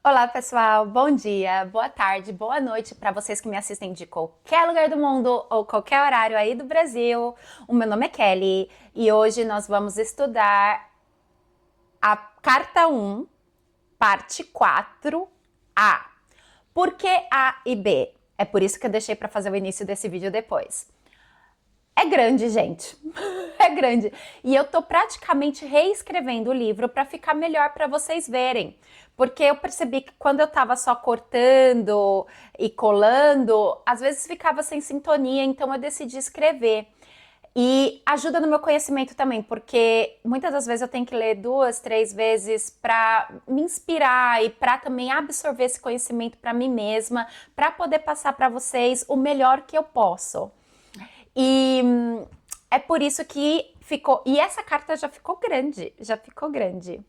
Olá, pessoal. Bom dia, boa tarde, boa noite para vocês que me assistem de qualquer lugar do mundo ou qualquer horário aí do Brasil. O meu nome é Kelly e hoje nós vamos estudar a carta 1, parte 4A. Por que A e B? É por isso que eu deixei para fazer o início desse vídeo depois. É grande, gente. É grande. E eu tô praticamente reescrevendo o livro para ficar melhor para vocês verem. Porque eu percebi que quando eu tava só cortando e colando, às vezes ficava sem sintonia, então eu decidi escrever. E ajuda no meu conhecimento também, porque muitas das vezes eu tenho que ler 2, 3 vezes para me inspirar e para também absorver esse conhecimento para mim mesma, para poder passar para vocês o melhor que eu posso. E é por isso que ficou. E essa carta já ficou grande, já ficou grande.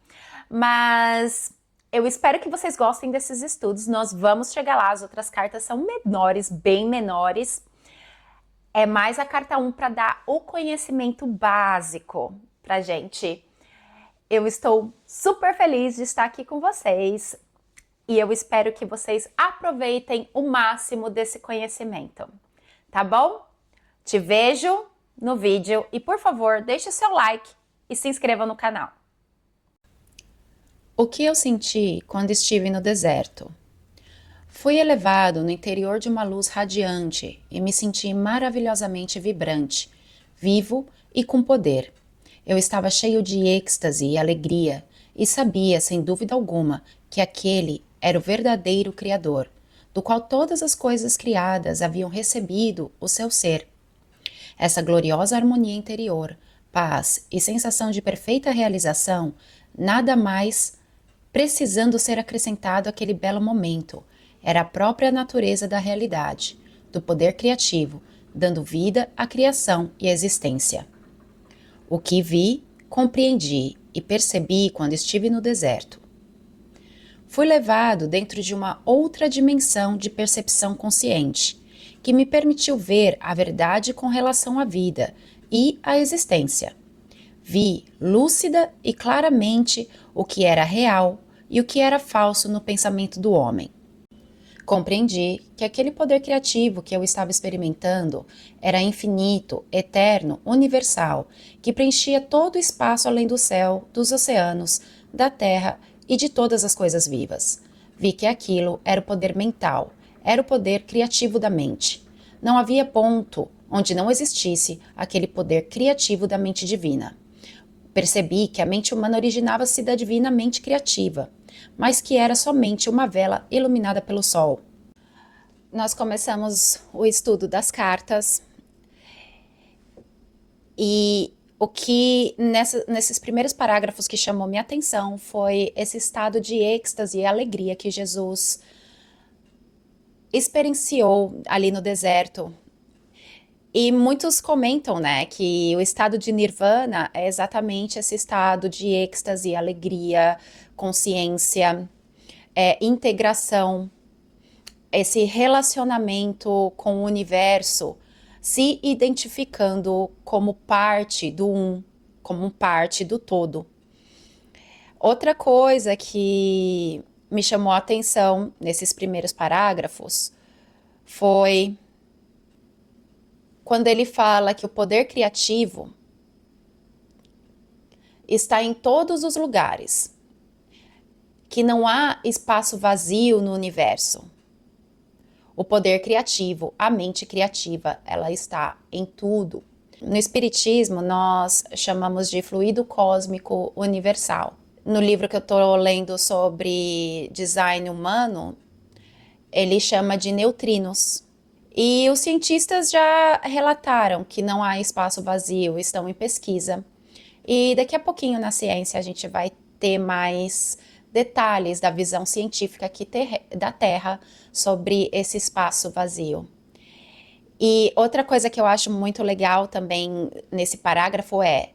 Mas eu espero que vocês gostem desses estudos. Nós vamos chegar lá. As outras cartas são menores, bem menores. É mais a carta 1 para dar o conhecimento básico pra gente. Eu estou super feliz de estar aqui com vocês e eu espero que vocês aproveitem o máximo desse conhecimento. Tá bom? Te vejo no vídeo e, por favor, deixe seu like e se inscreva no canal. O que eu senti quando estive no deserto? Fui elevado no interior de uma luz radiante e me senti maravilhosamente vibrante, vivo e com poder. Eu estava cheio de êxtase e alegria e sabia, sem dúvida alguma, que aquele era o verdadeiro Criador, do qual todas as coisas criadas haviam recebido o seu ser. Essa gloriosa harmonia interior, paz e sensação de perfeita realização, nada mais precisando ser acrescentado àquele belo momento, era a própria natureza da realidade, do poder criativo, dando vida à criação e existência. O que vi, compreendi e percebi quando estive no deserto. Fui levado dentro de uma outra dimensão de percepção consciente, que me permitiu ver a verdade com relação à vida e à existência. Vi lúcida e claramente o que era real e o que era falso no pensamento do homem. Compreendi que aquele poder criativo que eu estava experimentando era infinito, eterno, universal, que preenchia todo o espaço além do céu, dos oceanos, da terra e de todas as coisas vivas. Vi que aquilo era o poder mental, era o poder criativo da mente. Não havia ponto onde não existisse aquele poder criativo da mente divina. Percebi que a mente humana originava-se da divina mente criativa, mas que era somente uma vela iluminada pelo sol. Nós começamos o estudo das cartas e o que nesses primeiros parágrafos que chamou minha atenção foi esse estado de êxtase e alegria que Jesus experienciou ali no deserto. E muitos comentam, né, que o estado de nirvana é exatamente esse estado de êxtase, alegria, consciência, integração, esse relacionamento com o universo, se identificando como parte do um, como parte do todo. Outra coisa que me chamou a atenção nesses primeiros parágrafos foi quando ele fala que o poder criativo está em todos os lugares, que não há espaço vazio no universo. O poder criativo, a mente criativa, ela está em tudo. No Espiritismo, nós chamamos de fluido cósmico universal. No livro que eu estou lendo sobre design humano, ele chama de neutrinos. E os cientistas já relataram que não há espaço vazio, estão em pesquisa. E daqui a pouquinho na ciência a gente vai ter mais detalhes da visão científica aqui da Terra sobre esse espaço vazio. E outra coisa que eu acho muito legal também nesse parágrafo é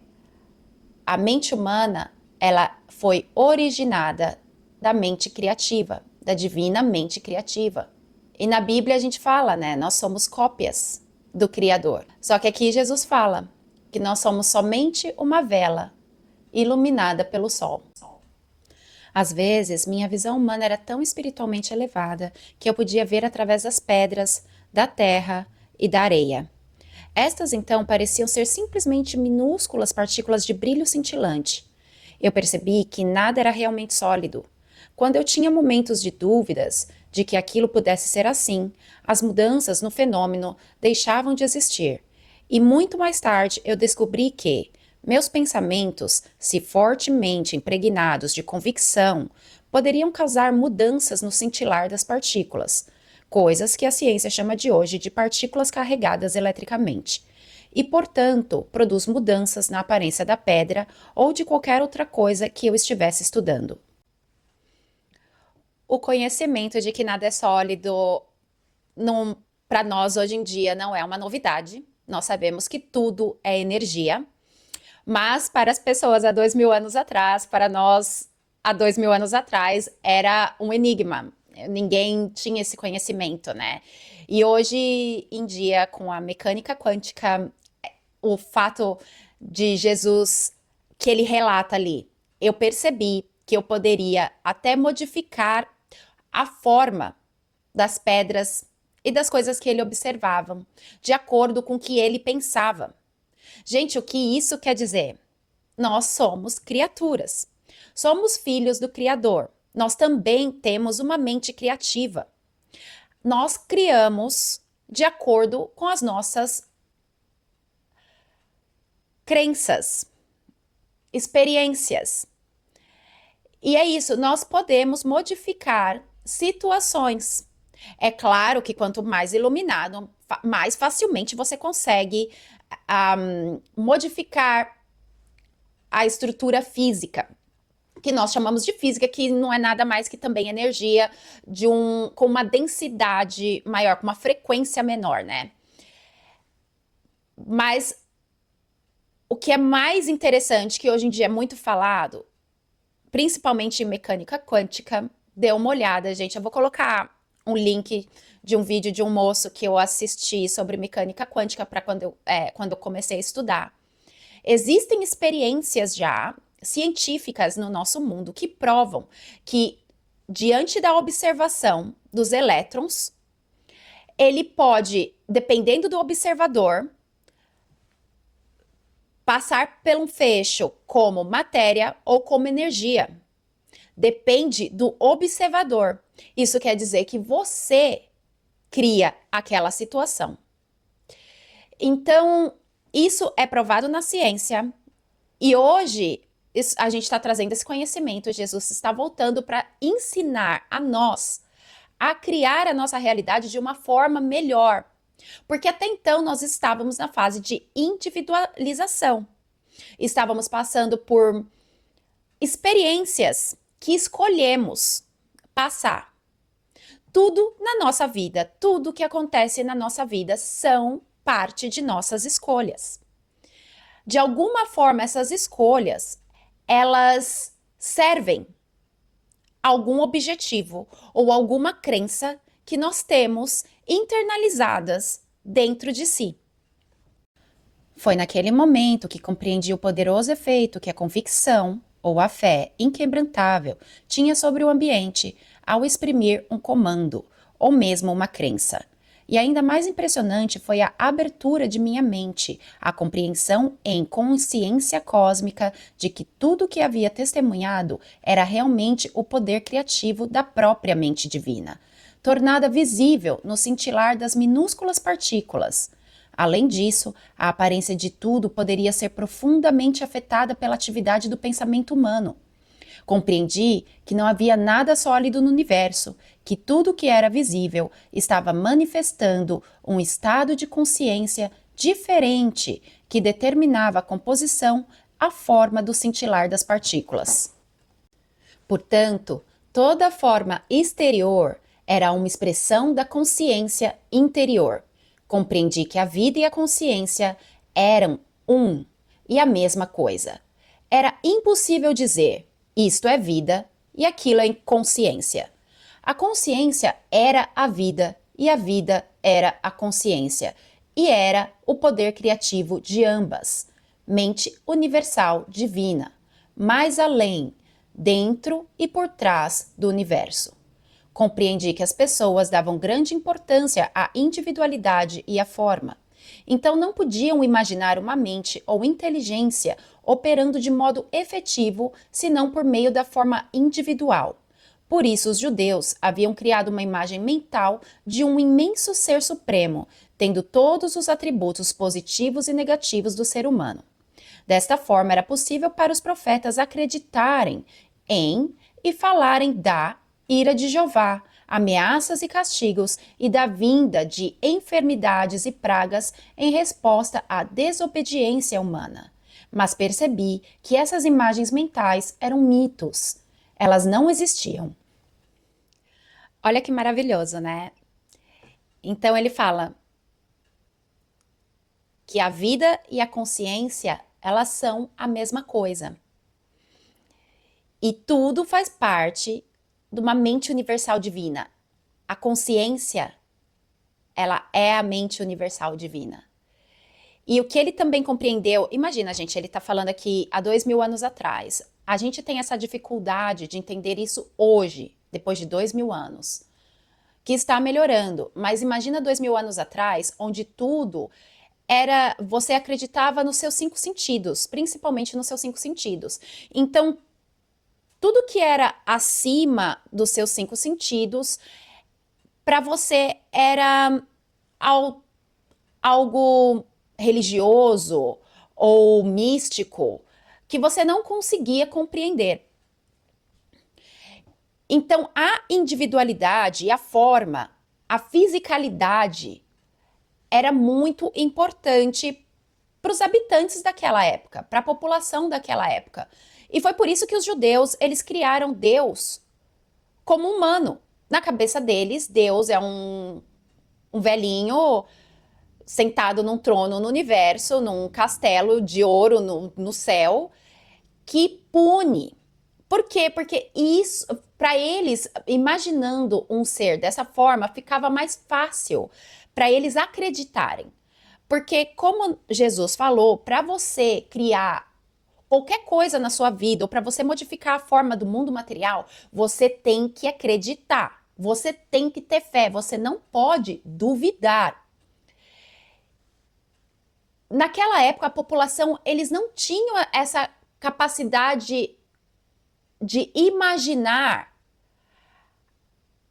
a mente humana, ela foi originada da mente criativa, da divina mente criativa. E na Bíblia a gente fala, né, nós somos cópias do Criador. Só que aqui Jesus fala que nós somos somente uma vela iluminada pelo sol. Às vezes, minha visão humana era tão espiritualmente elevada que eu podia ver através das pedras, da terra e da areia. Estas então pareciam ser simplesmente minúsculas partículas de brilho cintilante. Eu percebi que nada era realmente sólido. Quando eu tinha momentos de dúvidas de que aquilo pudesse ser assim, as mudanças no fenômeno deixavam de existir. E muito mais tarde eu descobri que meus pensamentos, se fortemente impregnados de convicção, poderiam causar mudanças no cintilar das partículas, coisas que a ciência chama de hoje de partículas carregadas eletricamente, e, portanto, produz mudanças na aparência da pedra ou de qualquer outra coisa que eu estivesse estudando. O conhecimento de que nada é sólido para nós hoje em dia não é uma novidade. Nós sabemos que tudo é energia, mas para as pessoas há 2000 anos atrás, para nós há 2000 anos atrás, era um enigma. Ninguém tinha esse conhecimento, né? E hoje em dia, com a mecânica quântica, o fato de Jesus, que ele relata ali, eu percebi que eu poderia até modificar a forma das pedras e das coisas que ele observava, de acordo com o que ele pensava. Gente, o que isso quer dizer? Nós somos criaturas. Somos filhos do Criador. Nós também temos uma mente criativa. Nós criamos de acordo com as nossas crenças, experiências. E é isso, nós podemos modificar situações. É claro que quanto mais iluminado, mais facilmente você consegue modificar a estrutura física, que nós chamamos de física, que não é nada mais que também energia com uma densidade maior, com uma frequência menor, né? Mas o que é mais interessante, que hoje em dia é muito falado, principalmente em mecânica quântica, dê uma olhada, gente. Eu vou colocar um link de um vídeo de um moço que eu assisti sobre mecânica quântica para quando eu comecei a estudar. Existem experiências já científicas no nosso mundo que provam que, diante da observação dos elétrons, ele pode, dependendo do observador, passar por um fecho como matéria ou como energia. Depende do observador. Isso quer dizer que você cria aquela situação. Então, isso é provado na ciência. E hoje, a gente está trazendo esse conhecimento. Jesus está voltando para ensinar a nós a criar a nossa realidade de uma forma melhor. Porque até então nós estávamos na fase de individualização. Estávamos passando por experiências que escolhemos passar. Tudo na nossa vida, tudo que acontece na nossa vida são parte de nossas escolhas. De alguma forma, essas escolhas, elas servem a algum objetivo ou alguma crença que nós temos internalizadas dentro de si. Foi naquele momento que compreendi o poderoso efeito que a convicção ou a fé inquebrantável tinha sobre o ambiente ao exprimir um comando ou mesmo uma crença. E ainda mais impressionante foi a abertura de minha mente, a compreensão em consciência cósmica de que tudo o que havia testemunhado era realmente o poder criativo da própria mente divina, tornada visível no cintilar das minúsculas partículas. Além disso, a aparência de tudo poderia ser profundamente afetada pela atividade do pensamento humano. Compreendi que não havia nada sólido no universo, que tudo que era visível estava manifestando um estado de consciência diferente que determinava a composição, a forma do cintilar das partículas. Portanto, toda forma exterior era uma expressão da consciência interior. Compreendi que a vida e a consciência eram um e a mesma coisa. Era impossível dizer isto é vida e aquilo é consciência. A consciência era a vida e a vida era a consciência. E era o poder criativo de ambas. Mente universal divina. Mais além dentro e por trás do universo. Compreendi que as pessoas davam grande importância à individualidade e à forma. Então não podiam imaginar uma mente ou inteligência operando de modo efetivo, senão por meio da forma individual. Por isso, os judeus haviam criado uma imagem mental de um imenso ser supremo, tendo todos os atributos positivos e negativos do ser humano. Desta forma, era possível para os profetas acreditarem em e falarem da ira de Jeová, ameaças e castigos e da vinda de enfermidades e pragas em resposta à desobediência humana. Mas percebi que essas imagens mentais eram mitos. Elas não existiam. Olha que maravilhoso, né? Então ele fala que a vida e a consciência, elas são a mesma coisa. E tudo faz parte de uma mente universal divina. A consciência, ela é a mente universal divina. E o que ele também compreendeu, imagina, gente, ele está falando aqui há 2000 anos atrás. A gente tem essa dificuldade de entender isso hoje, depois de 2000 anos, que está melhorando. Mas imagina 2000 anos atrás, onde tudo era, você acreditava nos seus 5 sentidos, principalmente nos seus 5 sentidos. Então, tudo que era acima dos seus 5 sentidos, para você era algo religioso ou místico que você não conseguia compreender. Então, a individualidade e a forma, a fisicalidade era muito importante para os habitantes daquela época, para a população daquela época. E foi por isso que os judeus, eles criaram Deus como humano. Na cabeça deles, Deus é um velhinho sentado num trono no universo, num castelo de ouro no céu, que pune. Por quê? Porque isso, para eles, imaginando um ser dessa forma, ficava mais fácil para eles acreditarem. Porque, como Jesus falou, para você criar qualquer coisa na sua vida, ou para você modificar a forma do mundo material, você tem que acreditar, você tem que ter fé, você não pode duvidar. Naquela época, a população, eles não tinham essa capacidade de imaginar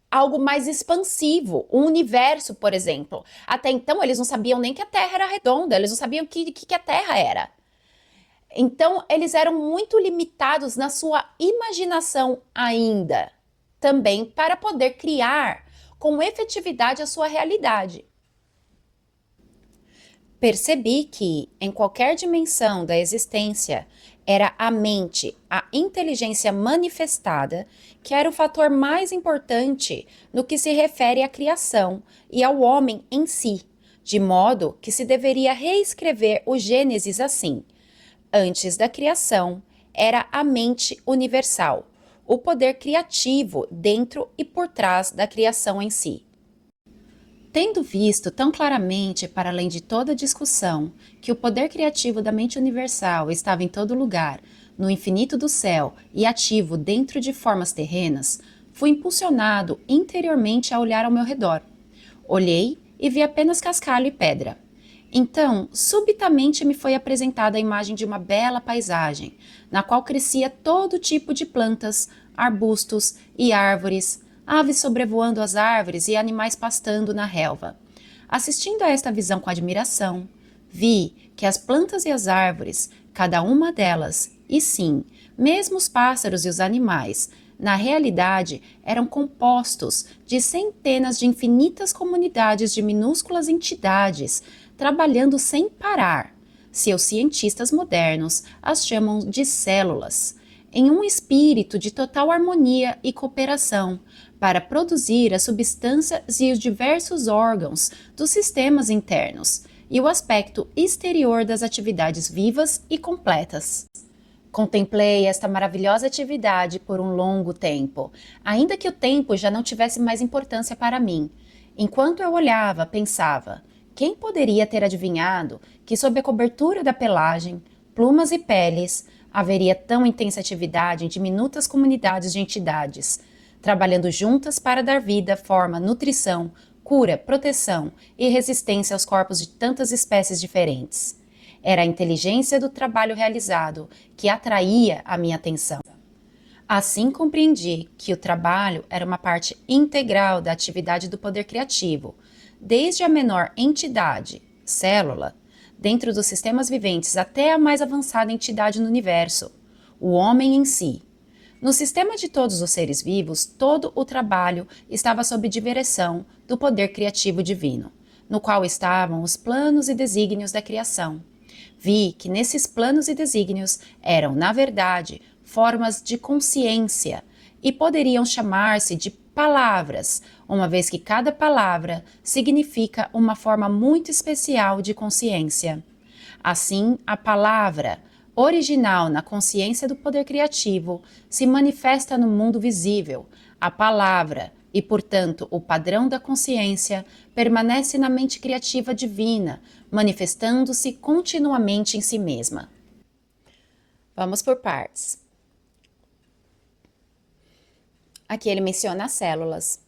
algo mais expansivo, um universo, por exemplo. Até então, eles não sabiam nem que a Terra era redonda, eles não sabiam que a Terra era. Então, eles eram muito limitados na sua imaginação ainda, também para poder criar com efetividade a sua realidade. Percebi que, em qualquer dimensão da existência, era a mente, a inteligência manifestada, que era o fator mais importante no que se refere à criação e ao homem em si, de modo que se deveria reescrever o Gênesis assim. Antes da criação, era a mente universal, o poder criativo dentro e por trás da criação em si. Tendo visto tão claramente, para além de toda discussão, que o poder criativo da mente universal estava em todo lugar, no infinito do céu e ativo dentro de formas terrenas, fui impulsionado interiormente a olhar ao meu redor. Olhei e vi apenas cascalho e pedra. Então, subitamente me foi apresentada a imagem de uma bela paisagem, na qual crescia todo tipo de plantas, arbustos e árvores, aves sobrevoando as árvores e animais pastando na relva. Assistindo a esta visão com admiração, vi que as plantas e as árvores, cada uma delas, e sim, mesmo os pássaros e os animais, na realidade eram compostos de centenas de infinitas comunidades de minúsculas entidades, trabalhando sem parar. Seus cientistas modernos as chamam de células, em um espírito de total harmonia e cooperação, para produzir as substâncias e os diversos órgãos dos sistemas internos e o aspecto exterior das atividades vivas e completas. Contemplei esta maravilhosa atividade por um longo tempo, ainda que o tempo já não tivesse mais importância para mim. Enquanto eu olhava, pensava, quem poderia ter adivinhado que sob a cobertura da pelagem, plumas e peles, haveria tão intensa atividade em diminutas comunidades de entidades, trabalhando juntas para dar vida, forma, nutrição, cura, proteção e resistência aos corpos de tantas espécies diferentes. Era a inteligência do trabalho realizado que atraía a minha atenção. Assim compreendi que o trabalho era uma parte integral da atividade do poder criativo, desde a menor entidade, célula, dentro dos sistemas viventes até a mais avançada entidade no universo, o homem em si. No sistema de todos os seres vivos, todo o trabalho estava sob direção do poder criativo divino, no qual estavam os planos e desígnios da criação. Vi que nesses planos e desígnios eram, na verdade, formas de consciência e poderiam chamar-se de palavras, uma vez que cada palavra significa uma forma muito especial de consciência. Assim, a palavra, original na consciência do poder criativo, se manifesta no mundo visível. A palavra, e portanto o padrão da consciência, permanece na mente criativa divina, manifestando-se continuamente em si mesma. Vamos por partes. Aqui ele menciona as células.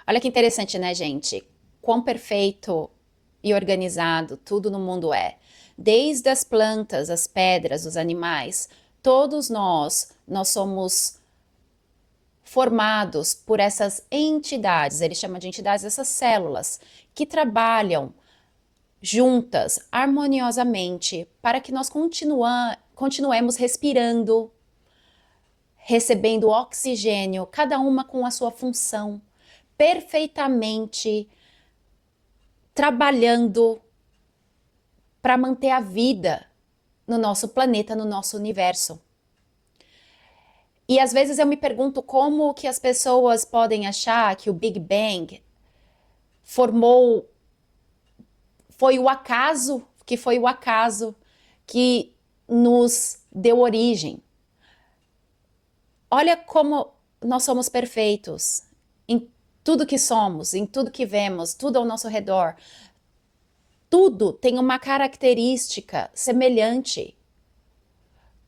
Olha que interessante, né, gente? Quão perfeito e organizado tudo no mundo é. Desde as plantas, as pedras, os animais, todos nós somos formados por essas entidades, ele chama de entidades, essas células, que trabalham juntas, harmoniosamente, para que nós continuemos respirando, recebendo oxigênio, cada uma com a sua função, perfeitamente trabalhando para manter a vida no nosso planeta, no nosso universo. E às vezes eu me pergunto como que as pessoas podem achar que o Big Bang foi o acaso que nos deu origem. Olha como nós somos perfeitos em tudo que somos, em tudo que vemos, tudo ao nosso redor. Tudo tem uma característica semelhante.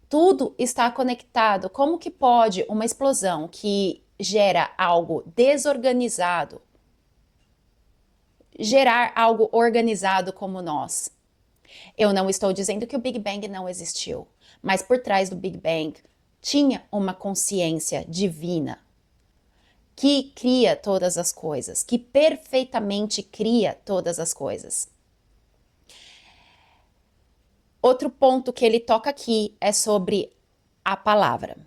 Tudo está conectado. Como que pode uma explosão que gera algo desorganizado gerar algo organizado como nós? Eu não estou dizendo que o Big Bang não existiu, mas por trás do Big Bang tinha uma consciência divina que cria todas as coisas, que perfeitamente cria todas as coisas. Outro ponto que ele toca aqui é sobre a palavra.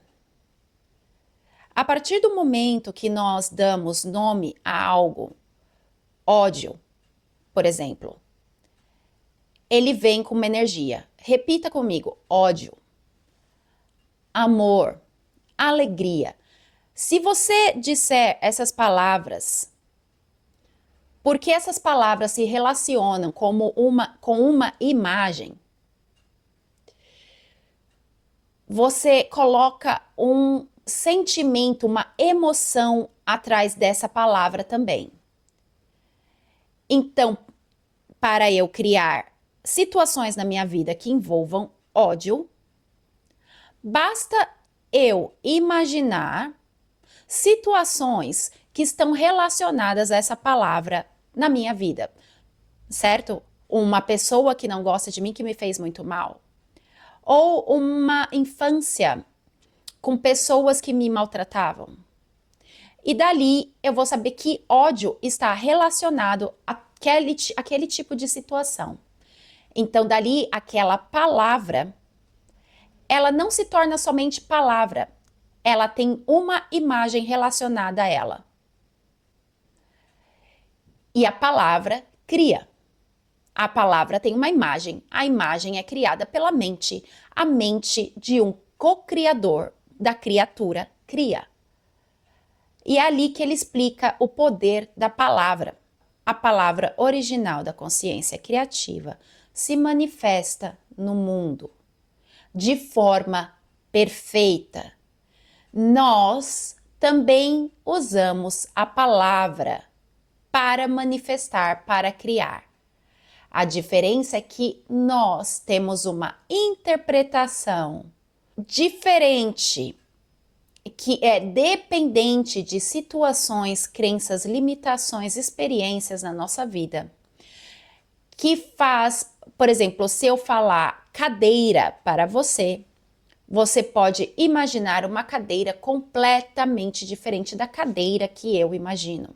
A partir do momento que nós damos nome a algo, ódio, por exemplo, ele vem com uma energia. Repita comigo: ódio, amor, alegria. Se você disser essas palavras, porque essas palavras se relacionam com uma imagem, você coloca um sentimento, uma emoção atrás dessa palavra também. Então, para eu criar situações na minha vida que envolvam ódio, basta eu imaginar situações que estão relacionadas a essa palavra na minha vida, certo? Uma pessoa que não gosta de mim, que me fez muito mal. Ou uma infância com pessoas que me maltratavam. E dali eu vou saber que ódio está relacionado àquele tipo de situação. Então, dali, aquela palavra, ela não se torna somente palavra, ela tem uma imagem relacionada a ela. E a palavra cria. A palavra tem uma imagem, a imagem é criada pela mente. A mente de um co-criador da criatura cria. E é ali que ele explica o poder da palavra. A palavra original da consciência criativa se manifesta no mundo de forma perfeita. Nós também usamos a palavra para manifestar, para criar. A diferença é que nós temos uma interpretação diferente, que é dependente de situações, crenças, limitações, experiências na nossa vida, que faz, por exemplo, se eu falar cadeira para você, você pode imaginar uma cadeira completamente diferente da cadeira que eu imagino.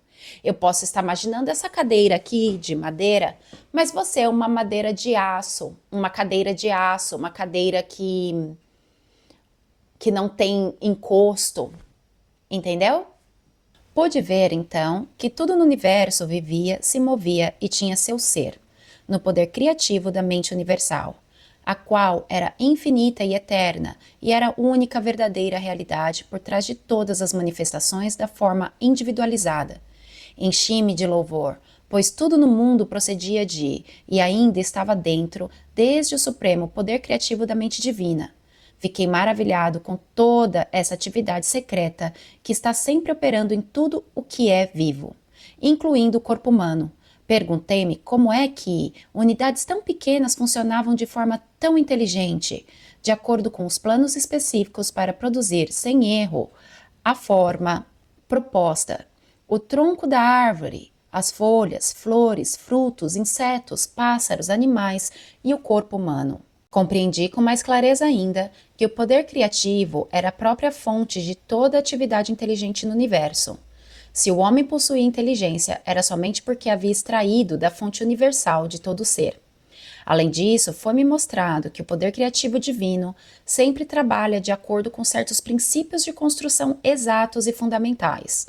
Eu posso estar imaginando essa cadeira aqui de madeira, mas você é uma madeira de aço, uma cadeira de aço, uma cadeira que não tem encosto, entendeu? Pude ver, então, que tudo no universo vivia, se movia e tinha seu ser, no poder criativo da mente universal, a qual era infinita e eterna e era a única verdadeira realidade por trás de todas as manifestações da forma individualizada. Enchi-me de louvor, pois tudo no mundo procedia de, e ainda estava dentro, desde o supremo poder criativo da mente divina. Fiquei maravilhado com toda essa atividade secreta que está sempre operando em tudo o que é vivo, incluindo o corpo humano. Perguntei-me como é que unidades tão pequenas funcionavam de forma tão inteligente, de acordo com os planos específicos para produzir, sem erro, a forma proposta, o tronco da árvore, as folhas, flores, frutos, insetos, pássaros, animais e o corpo humano. Compreendi com mais clareza ainda que o poder criativo era a própria fonte de toda atividade inteligente no universo. Se o homem possuía inteligência, era somente porque havia extraído da fonte universal de todo ser. Além disso, foi-me mostrado que o poder criativo divino sempre trabalha de acordo com certos princípios de construção exatos e fundamentais.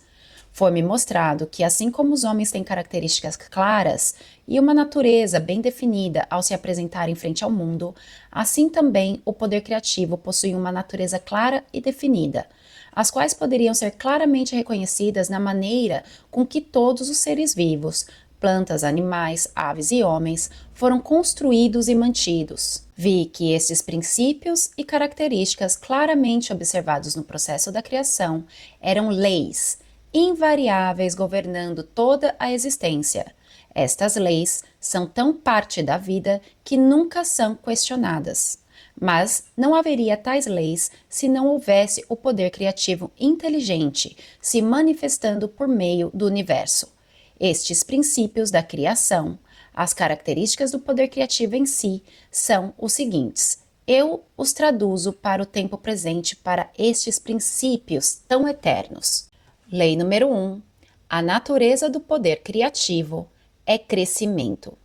Foi-me mostrado que, assim como os homens têm características claras e uma natureza bem definida ao se apresentar em frente ao mundo, assim também o poder criativo possui uma natureza clara e definida, as quais poderiam ser claramente reconhecidas na maneira com que todos os seres vivos, plantas, animais, aves e homens, foram construídos e mantidos. Vi que estes princípios e características claramente observados no processo da criação eram leis invariáveis governando toda a existência. Estas leis são tão parte da vida que nunca são questionadas. Mas não haveria tais leis se não houvesse o poder criativo inteligente se manifestando por meio do universo. Estes princípios da criação, as características do poder criativo em si, são os seguintes. Eu os traduzo para o tempo presente para estes princípios tão eternos. Lei número 1. A natureza do poder criativo é crescimento.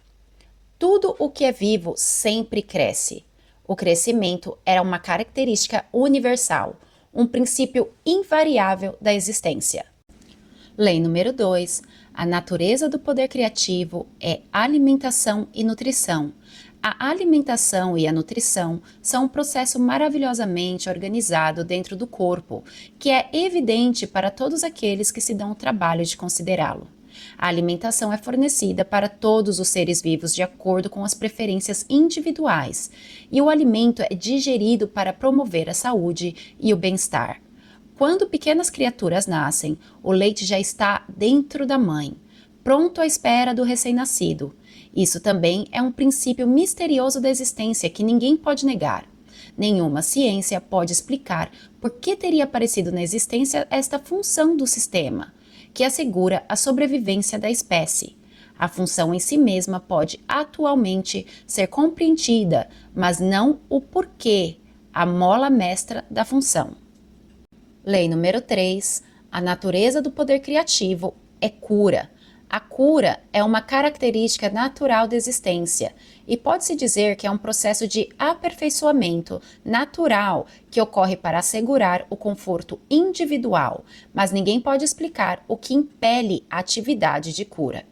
Tudo o que é vivo sempre cresce. O crescimento era uma característica universal, um princípio invariável da existência. Lei número 2. A natureza do poder criativo é alimentação e nutrição. A alimentação e a nutrição são um processo maravilhosamente organizado dentro do corpo, que é evidente para todos aqueles que se dão o trabalho de considerá-lo. A alimentação é fornecida para todos os seres vivos de acordo com as preferências individuais, e o alimento é digerido para promover a saúde e o bem-estar. Quando pequenas criaturas nascem, o leite já está dentro da mãe, pronto à espera do recém-nascido. Isso também é um princípio misterioso da existência que ninguém pode negar. Nenhuma ciência pode explicar por que teria aparecido na existência esta função do sistema, que assegura a sobrevivência da espécie. A função em si mesma pode atualmente ser compreendida, mas não o porquê, a mola mestra da função. Lei número 3. A natureza do poder criativo é cura. A cura é uma característica natural da existência e pode-se dizer que é um processo de aperfeiçoamento natural que ocorre para assegurar o conforto individual, mas ninguém pode explicar o que impele a atividade de cura.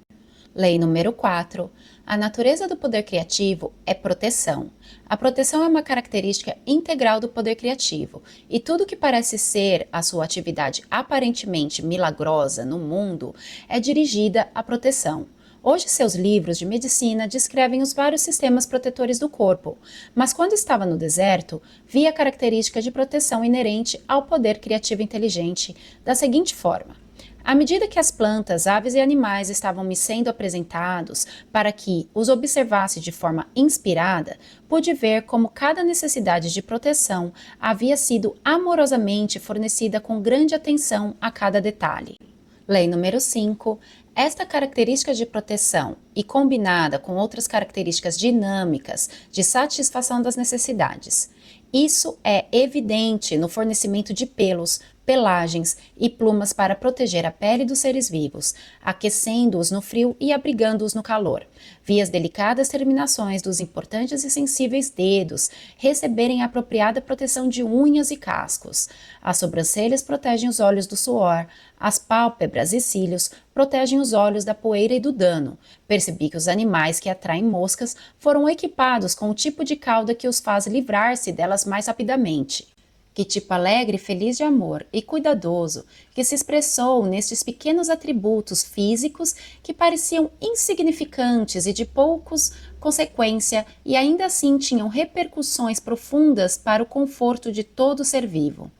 Lei número 4. A natureza do poder criativo é proteção. A proteção é uma característica integral do poder criativo, e tudo que parece ser a sua atividade aparentemente milagrosa no mundo é dirigida à proteção. Hoje, seus livros de medicina descrevem os vários sistemas protetores do corpo, mas quando estava no deserto, vi a característica de proteção inerente ao poder criativo inteligente da seguinte forma. À medida que as plantas, aves e animais estavam me sendo apresentados para que os observasse de forma inspirada, pude ver como cada necessidade de proteção havia sido amorosamente fornecida com grande atenção a cada detalhe. Lei número 5. Esta característica de proteção e combinada com outras características dinâmicas de satisfação das necessidades. Isso é evidente no fornecimento de pelos, pelagens e plumas para proteger a pele dos seres vivos, aquecendo-os no frio e abrigando-os no calor, via as delicadas terminações dos importantes e sensíveis dedos receberem a apropriada proteção de unhas e cascos. As sobrancelhas protegem os olhos do suor, as pálpebras e cílios protegem os olhos da poeira e do dano. Percebi que os animais que atraem moscas foram equipados com o tipo de cauda que os faz livrar-se delas mais rapidamente. Que tipo alegre, feliz de amor e cuidadoso que se expressou nestes pequenos atributos físicos que pareciam insignificantes e de poucos consequência e ainda assim tinham repercussões profundas para o conforto de todo ser vivo.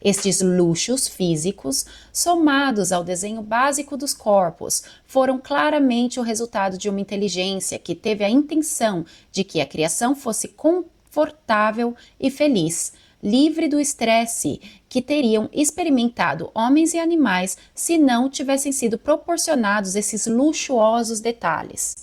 Estes luxos físicos, somados ao desenho básico dos corpos, foram claramente o resultado de uma inteligência que teve a intenção de que a criação fosse confortável e feliz, livre do estresse que teriam experimentado homens e animais se não tivessem sido proporcionados esses luxuosos detalhes.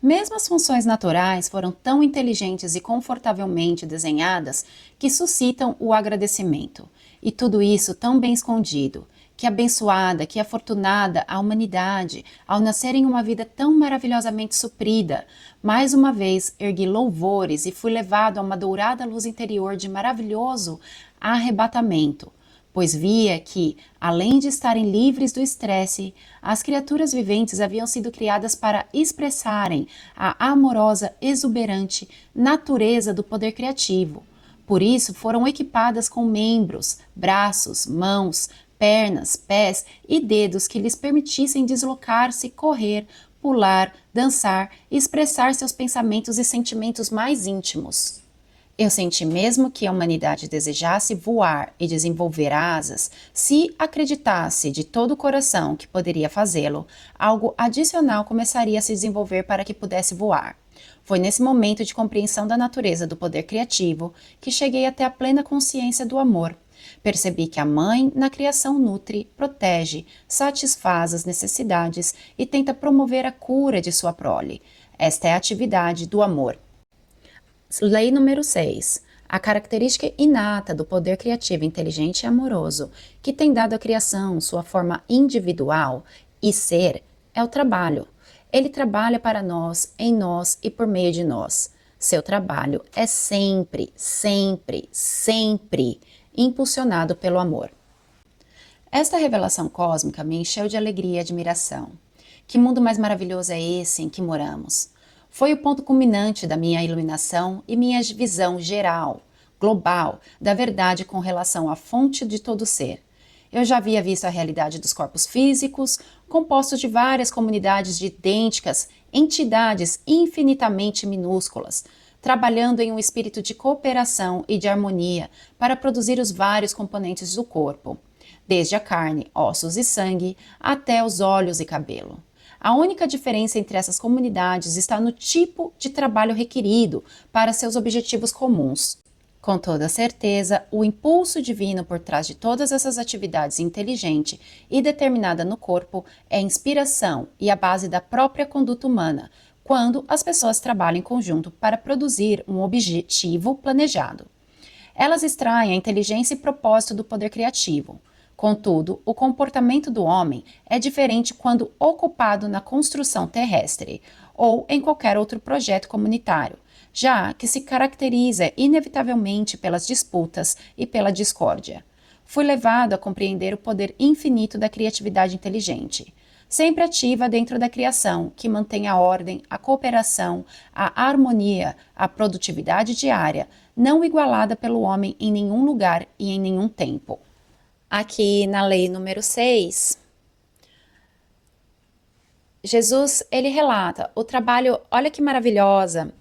Mesmo as funções naturais foram tão inteligentes e confortavelmente desenhadas que suscitam o agradecimento. E tudo isso tão bem escondido. Que abençoada, que afortunada a humanidade ao nascer em uma vida tão maravilhosamente suprida. Mais uma vez ergui louvores e fui levado a uma dourada luz interior de maravilhoso arrebatamento, pois via que, além de estarem livres do estresse, as criaturas viventes haviam sido criadas para expressarem a amorosa, exuberante natureza do poder criativo. Por isso foram equipadas com membros, braços, mãos, pernas, pés e dedos que lhes permitissem deslocar-se, correr, pular, dançar e expressar seus pensamentos e sentimentos mais íntimos. Eu senti mesmo que a humanidade desejasse voar e desenvolver asas, se acreditasse de todo o coração que poderia fazê-lo, algo adicional começaria a se desenvolver para que pudesse voar. Foi nesse momento de compreensão da natureza do poder criativo que cheguei até a plena consciência do amor. Percebi que a mãe, na criação, nutre, protege, satisfaz as necessidades e tenta promover a cura de sua prole. Esta é a atividade do amor. Lei número 6. A característica inata do poder criativo inteligente e amoroso, que tem dado à criação sua forma individual e ser, é o trabalho. Ele trabalha para nós, em nós e por meio de nós. Seu trabalho é sempre, sempre, sempre impulsionado pelo amor. Esta revelação cósmica me encheu de alegria e admiração. Que mundo mais maravilhoso é esse em que moramos? Foi o ponto culminante da minha iluminação e minha visão geral, global, da verdade com relação à fonte de todo ser. Eu já havia visto a realidade dos corpos físicos, compostos de várias comunidades de idênticas entidades infinitamente minúsculas, trabalhando em um espírito de cooperação e de harmonia para produzir os vários componentes do corpo, desde a carne, ossos e sangue, até os olhos e cabelo. A única diferença entre essas comunidades está no tipo de trabalho requerido para seus objetivos comuns. Com toda certeza, o impulso divino por trás de todas essas atividades inteligente e determinada no corpo é inspiração e a base da própria conduta humana, quando as pessoas trabalham em conjunto para produzir um objetivo planejado. Elas extraem a inteligência e propósito do poder criativo. Contudo, o comportamento do homem é diferente quando ocupado na construção terrestre ou em qualquer outro projeto comunitário, já que se caracteriza inevitavelmente pelas disputas e pela discórdia. Fui levado a compreender o poder infinito da criatividade inteligente, sempre ativa dentro da criação, que mantém a ordem, a cooperação, a harmonia, a produtividade diária, não igualada pelo homem em nenhum lugar e em nenhum tempo. Aqui na lei número 6, Jesus, ele relata o trabalho, olha que maravilhosa,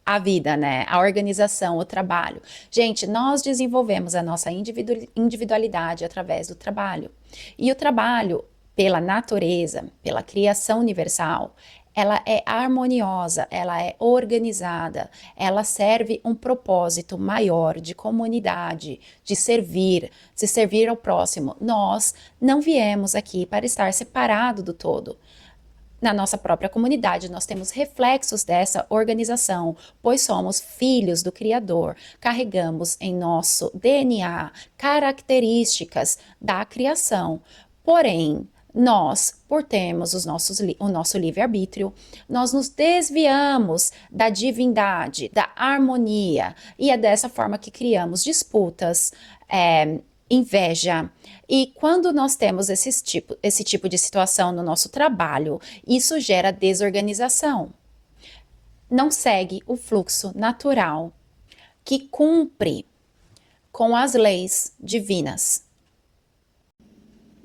a vida, né? A organização, o trabalho. Gente, nós desenvolvemos a nossa individualidade através do trabalho. E o trabalho, pela natureza, pela criação universal, ela é harmoniosa, ela é organizada, ela serve um propósito maior de comunidade, de servir ao próximo. Nós não viemos aqui para estar separado do todo. Na nossa própria comunidade, nós temos reflexos dessa organização, pois somos filhos do Criador, carregamos em nosso DNA características da criação. Porém, nós, por termos o nosso livre-arbítrio, nós nos desviamos da divindade, da harmonia, e é dessa forma que criamos disputas, inveja. E quando nós temos esse tipo de situação no nosso trabalho, isso gera desorganização. Não segue o fluxo natural que cumpre com as leis divinas.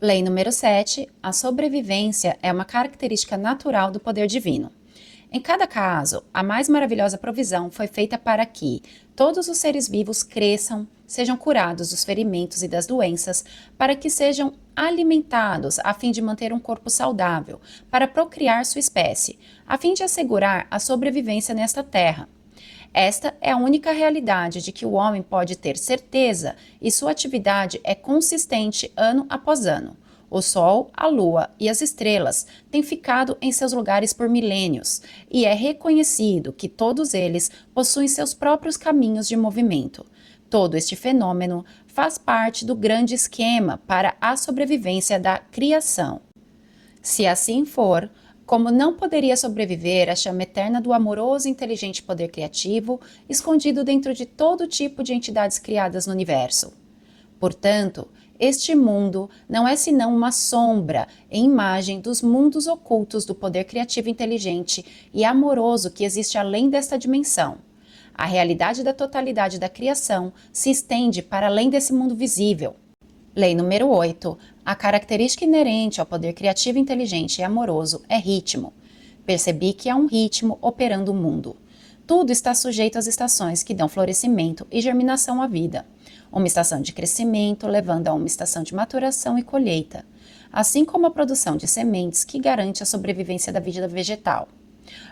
Lei número 7. A sobrevivência é uma característica natural do poder divino. Em cada caso, a mais maravilhosa provisão foi feita para que todos os seres vivos cresçam, sejam curados dos ferimentos e das doenças, para que sejam alimentados a fim de manter um corpo saudável, para procriar sua espécie, a fim de assegurar a sobrevivência nesta terra. Esta é a única realidade de que o homem pode ter certeza e sua atividade é consistente ano após ano. O Sol, a Lua e as estrelas têm ficado em seus lugares por milênios, e é reconhecido que todos eles possuem seus próprios caminhos de movimento. Todo este fenômeno faz parte do grande esquema para a sobrevivência da criação. Se assim for, como não poderia sobreviver a chama eterna do amoroso e inteligente poder criativo, escondido dentro de todo tipo de entidades criadas no universo? Portanto, este mundo não é senão uma sombra em imagem dos mundos ocultos do poder criativo inteligente e amoroso que existe além desta dimensão. A realidade da totalidade da criação se estende para além desse mundo visível. Lei número 8. A característica inerente ao poder criativo inteligente e amoroso é ritmo. Percebi que há um ritmo operando o mundo. Tudo está sujeito às estações que dão florescimento e germinação à vida. Uma estação de crescimento levando a uma estação de maturação e colheita, assim como a produção de sementes que garante a sobrevivência da vida vegetal.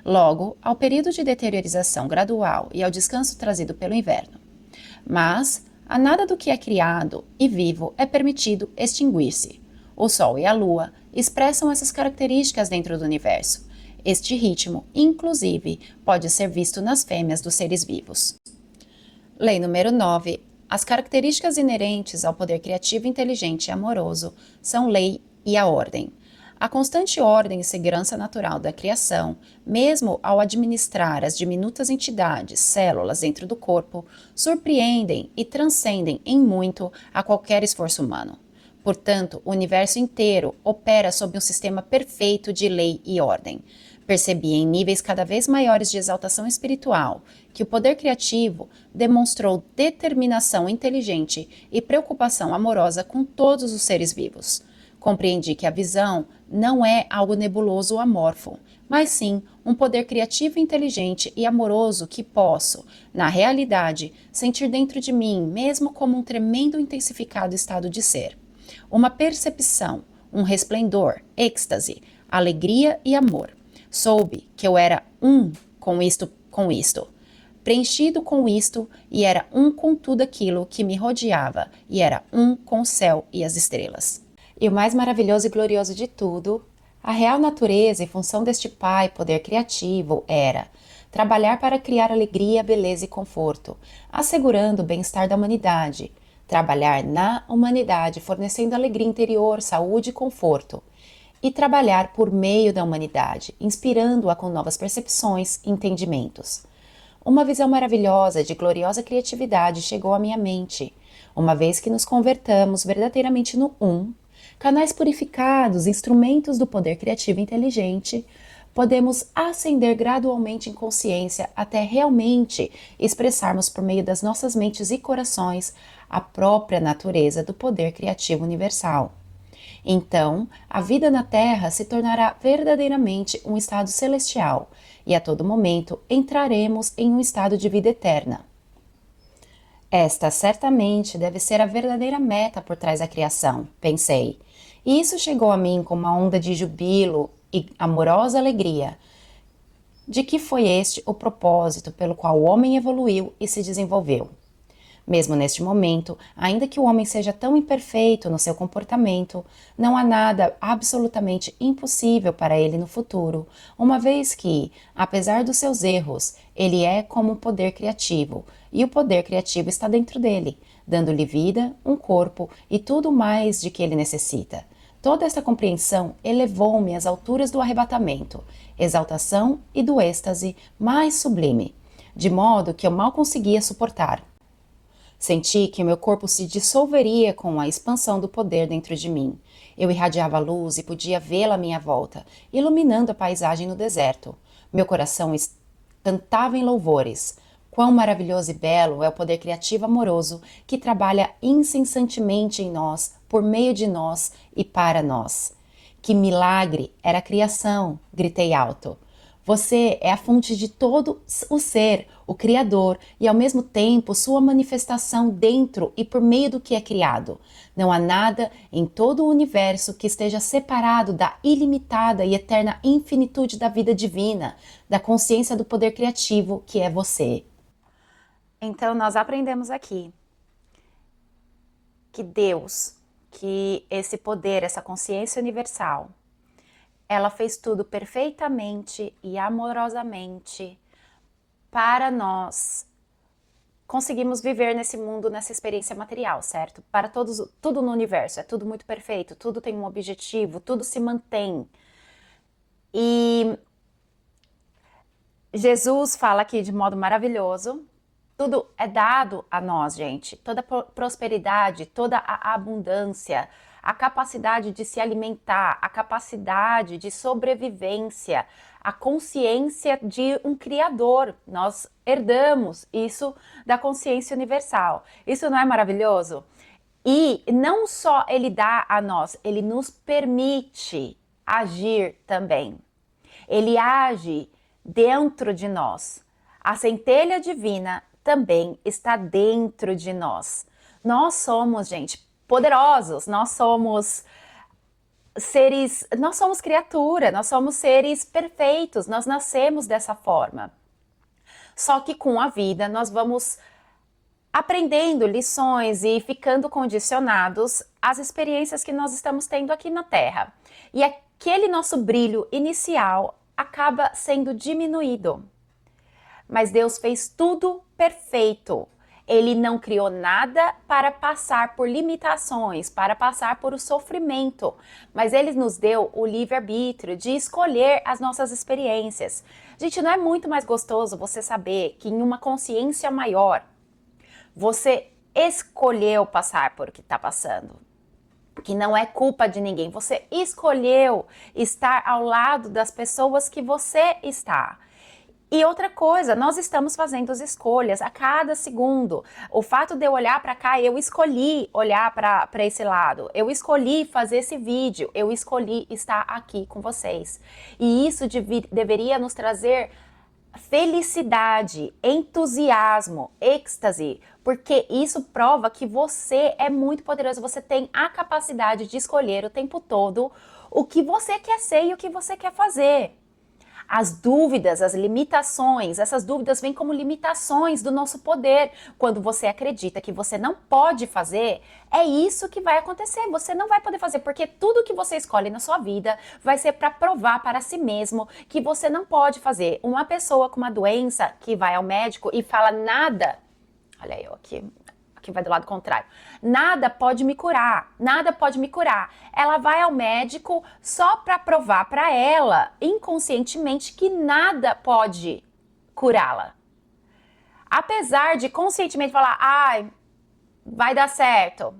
Logo, ao período de deteriorização gradual e ao descanso trazido pelo inverno. Mas, a nada do que é criado e vivo é permitido extinguir-se. O Sol e a Lua expressam essas características dentro do universo. Este ritmo, inclusive, pode ser visto nas fêmeas dos seres vivos. Lei número 9. As características inerentes ao poder criativo, inteligente e amoroso são lei e a ordem. A constante ordem e segurança natural da criação, mesmo ao administrar as diminutas entidades, células dentro do corpo, surpreendem e transcendem em muito a qualquer esforço humano. Portanto, o universo inteiro opera sob um sistema perfeito de lei e ordem. Percebi em níveis cada vez maiores de exaltação espiritual que o poder criativo demonstrou determinação inteligente e preocupação amorosa com todos os seres vivos. Compreendi que a visão não é algo nebuloso ou amorfo, mas sim um poder criativo, inteligente e amoroso que posso, na realidade, sentir dentro de mim, mesmo como um tremendo intensificado estado de ser. Uma percepção, um resplendor, êxtase, alegria e amor. Soube que eu era um com isto, preenchido com isto, e era um com tudo aquilo que me rodeava, e era um com o céu e as estrelas. E o mais maravilhoso e glorioso de tudo, a real natureza e função deste Pai, poder criativo, era trabalhar para criar alegria, beleza e conforto, assegurando o bem-estar da humanidade, trabalhar na humanidade, fornecendo alegria interior, saúde e conforto, e trabalhar por meio da humanidade, inspirando-a com novas percepções e entendimentos. Uma visão maravilhosa de gloriosa criatividade chegou à minha mente, uma vez que nos convertamos verdadeiramente no canais purificados, instrumentos do poder criativo inteligente, podemos ascender gradualmente em consciência até realmente expressarmos por meio das nossas mentes e corações a própria natureza do poder criativo universal. Então, a vida na Terra se tornará verdadeiramente um estado celestial e a todo momento entraremos em um estado de vida eterna. Esta certamente deve ser a verdadeira meta por trás da criação, pensei. E isso chegou a mim com uma onda de jubilo e amorosa alegria, de que foi este o propósito pelo qual o homem evoluiu e se desenvolveu. Mesmo neste momento, ainda que o homem seja tão imperfeito no seu comportamento, não há nada absolutamente impossível para ele no futuro, uma vez que, apesar dos seus erros, ele é como um poder criativo, e o poder criativo está dentro dele, dando-lhe vida, um corpo e tudo mais de que ele necessita. Toda esta compreensão elevou-me às alturas do arrebatamento, exaltação e do êxtase mais sublime, de modo que eu mal conseguia suportar. Senti que meu corpo se dissolveria com a expansão do poder dentro de mim. Eu irradiava luz e podia vê-la à minha volta, iluminando a paisagem no deserto. Meu coração cantava em louvores. Quão maravilhoso e belo é o poder criativo amoroso que trabalha incessantemente em nós, por meio de nós e para nós. Que milagre era a criação! Gritei alto. Você é a fonte de todo o ser, o Criador, e ao mesmo tempo sua manifestação dentro e por meio do que é criado. Não há nada em todo o universo que esteja separado da ilimitada e eterna infinitude da vida divina, da consciência do poder criativo que é você. Então nós aprendemos aqui que Deus, que esse poder, essa consciência universal, ela fez tudo perfeitamente e amorosamente para nós conseguirmos viver nesse mundo, nessa experiência material, certo? Para todos, tudo no universo, é tudo muito perfeito, tudo tem um objetivo, tudo se mantém. E Jesus fala aqui de modo maravilhoso, tudo é dado a nós, gente. Toda a prosperidade, toda a abundância, a capacidade de se alimentar, a capacidade de sobrevivência, a consciência de um Criador. Nós herdamos isso da consciência universal. Isso não é maravilhoso? E não só ele dá a nós, ele nos permite agir também. Ele age dentro de nós. A centelha divina também está dentro de nós. Nós somos, gente, poderosos, nós somos seres, nós somos criatura, nós somos seres perfeitos, nós nascemos dessa forma. Só que com a vida nós vamos aprendendo lições e ficando condicionados às experiências que nós estamos tendo aqui na Terra. E aquele nosso brilho inicial acaba sendo diminuído. Mas Deus fez tudo perfeito. Ele não criou nada para passar por limitações, para passar por o sofrimento, mas ele nos deu o livre-arbítrio de escolher as nossas experiências. Gente, não é muito mais gostoso você saber que em uma consciência maior, você escolheu passar por o que está passando? Que não é culpa de ninguém, você escolheu estar ao lado das pessoas que você está. E outra coisa, nós estamos fazendo as escolhas a cada segundo. O fato de eu olhar para cá, eu escolhi olhar para esse lado. Eu escolhi fazer esse vídeo. Eu escolhi estar aqui com vocês. E isso deveria nos trazer felicidade, entusiasmo, êxtase, porque isso prova que você é muito poderoso. Você tem a capacidade de escolher o tempo todo o que você quer ser e o que você quer fazer. As dúvidas, as limitações, essas dúvidas vêm como limitações do nosso poder. Quando você acredita que você não pode fazer, é isso que vai acontecer. Você não vai poder fazer, porque tudo que você escolhe na sua vida vai ser para provar para si mesmo que você não pode fazer. Uma pessoa com uma doença que vai ao médico e fala nada, olha eu aqui vai do lado contrário. Nada pode me curar, nada pode me curar. Ela vai ao médico só para provar para ela, inconscientemente, que nada pode curá-la. Apesar de conscientemente falar, ai, vai dar certo.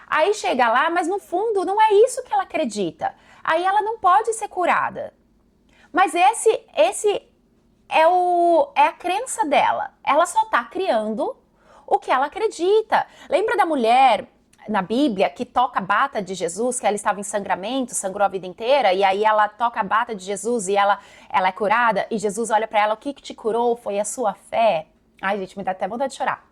Aí chega lá, mas no fundo não é isso que ela acredita. Aí ela não pode ser curada. Mas esse é a crença dela. Ela só está criando o que ela acredita. Lembra da mulher na Bíblia que toca a bata de Jesus, que ela estava em sangramento, sangrou a vida inteira, e aí ela toca a bata de Jesus e ela é curada, e Jesus olha para ela, o que te curou foi a sua fé. Ai, gente, me dá até vontade de chorar.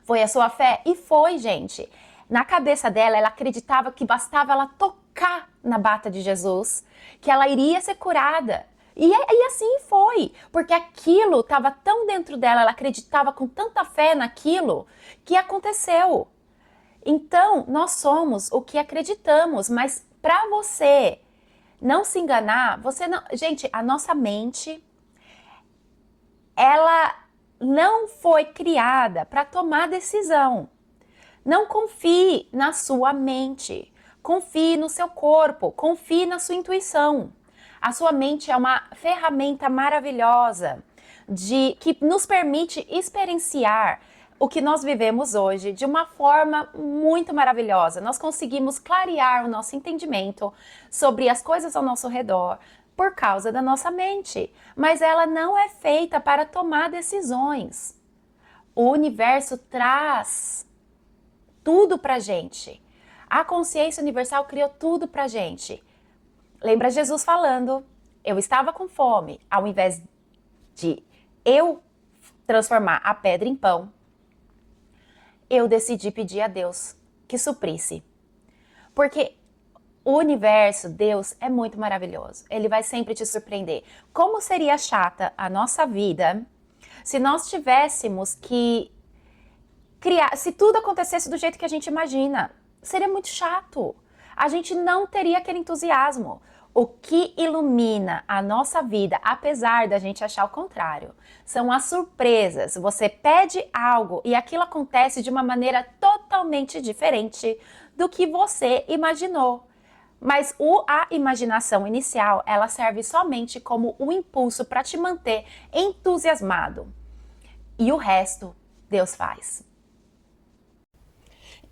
Foi a sua fé? E foi, gente. Na cabeça dela, ela acreditava que bastava ela tocar na bata de Jesus, que ela iria ser curada. E assim foi, porque aquilo estava tão dentro dela, ela acreditava com tanta fé naquilo, que aconteceu. Então, nós somos o que acreditamos, mas para você não se enganar, você não... Gente, a nossa mente, ela não foi criada para tomar decisão. Não confie na sua mente, confie no seu corpo, confie na sua intuição. A sua mente é uma ferramenta maravilhosa que nos permite experienciar o que nós vivemos hoje de uma forma muito maravilhosa. Nós conseguimos clarear o nosso entendimento sobre as coisas ao nosso redor por causa da nossa mente, mas ela não é feita para tomar decisões. O universo traz tudo pra gente. A consciência universal criou tudo pra gente. Lembra Jesus falando, eu estava com fome, ao invés de eu transformar a pedra em pão, eu decidi pedir a Deus que suprisse. Porque o universo, Deus, é muito maravilhoso. Ele vai sempre te surpreender. Como seria chata a nossa vida se nós tivéssemos que criar, se tudo acontecesse do jeito que a gente imagina? Seria muito chato. A gente não teria aquele entusiasmo. O que ilumina a nossa vida, apesar da gente achar o contrário, são as surpresas. Você pede algo e aquilo acontece de uma maneira totalmente diferente do que você imaginou. Mas a imaginação inicial, ela serve somente como um impulso para te manter entusiasmado. E o resto, Deus faz.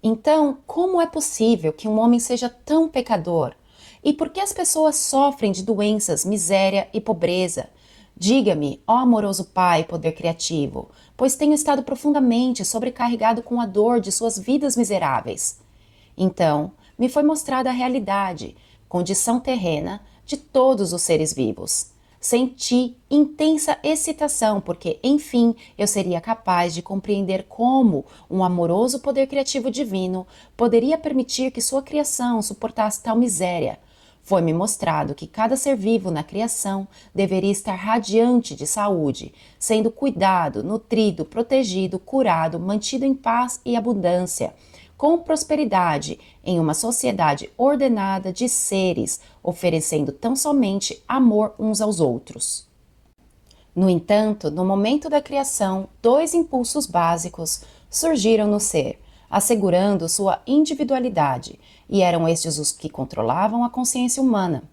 Então, como é possível que um homem seja tão pecador? E por que as pessoas sofrem de doenças, miséria e pobreza? Diga-me, ó amoroso Pai, poder criativo, pois tenho estado profundamente sobrecarregado com a dor de suas vidas miseráveis. Então, me foi mostrada a realidade, condição terrena de todos os seres vivos. Senti intensa excitação, porque, enfim, eu seria capaz de compreender como um amoroso poder criativo divino poderia permitir que sua criação suportasse tal miséria. Foi-me mostrado que cada ser vivo na criação deveria estar radiante de saúde, sendo cuidado, nutrido, protegido, curado, mantido em paz e abundância, com prosperidade, em uma sociedade ordenada de seres, oferecendo tão somente amor uns aos outros. No entanto, no momento da criação, dois impulsos básicos surgiram no ser, assegurando sua individualidade, e eram estes os que controlavam a consciência humana.